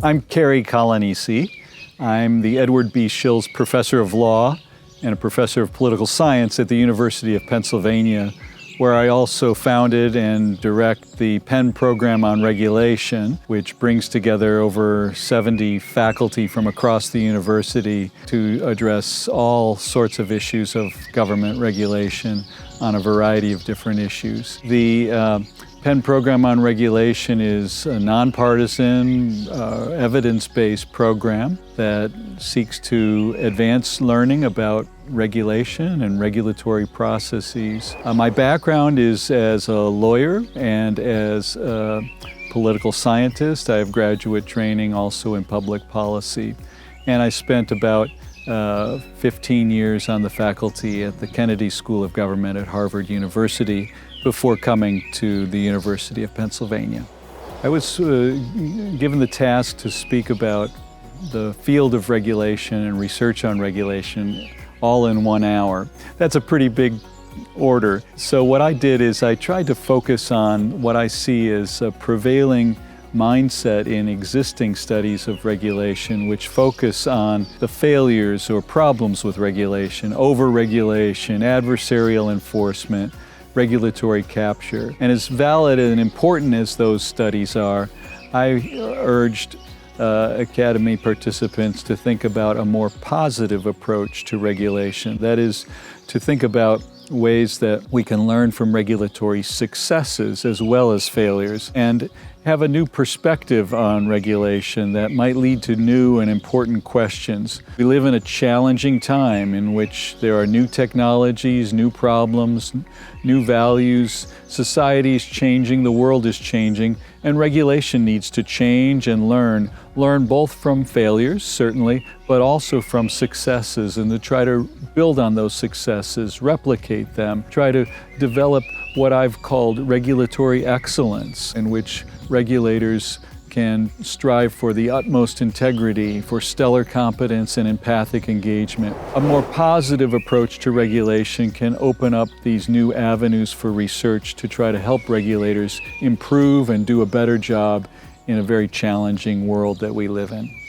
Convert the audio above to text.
I'm Cary Coglianese. I'm the Edward B. Shills Professor of Law and a Professor of Political Science at the University of Pennsylvania, where I also founded and direct the Penn Program on Regulation, which brings together over 70 faculty from across the university to address all sorts of issues of government regulation on a variety of different issues. The Penn Program on Regulation is a nonpartisan, evidence-based program that seeks to advance learning about regulation and regulatory processes. My background is as a lawyer and as a political scientist. I have graduate training also in public policy, and I spent about 15 years on the faculty at the Kennedy School of Government at Harvard University before coming to the University of Pennsylvania. I was given the task to speak about the field of regulation and research on regulation all in 1 hour. That's a pretty big order. So what I did is I tried to focus on what I see as a prevailing mindset in existing studies of regulation, which focus on the failures or problems with regulation, over-regulation, adversarial enforcement, regulatory capture. And as valid and important as those studies are, I urged Academy participants to think about a more positive approach to regulation. That is, to think about ways that we can learn from regulatory successes as well as failures, and have a new perspective on regulation that might lead to new and important questions. We live in a challenging time in which there are new technologies, new problems, new values. Society is changing, the world is changing, and regulation needs to change and learn both from failures, certainly, but also from successes, and to try to build on those successes, replicate them, try to develop what I've called regulatory excellence, in which regulators can strive for the utmost integrity, for stellar competence and empathic engagement. A more positive approach to regulation can open up these new avenues for research to try to help regulators improve and do a better job in a very challenging world that we live in.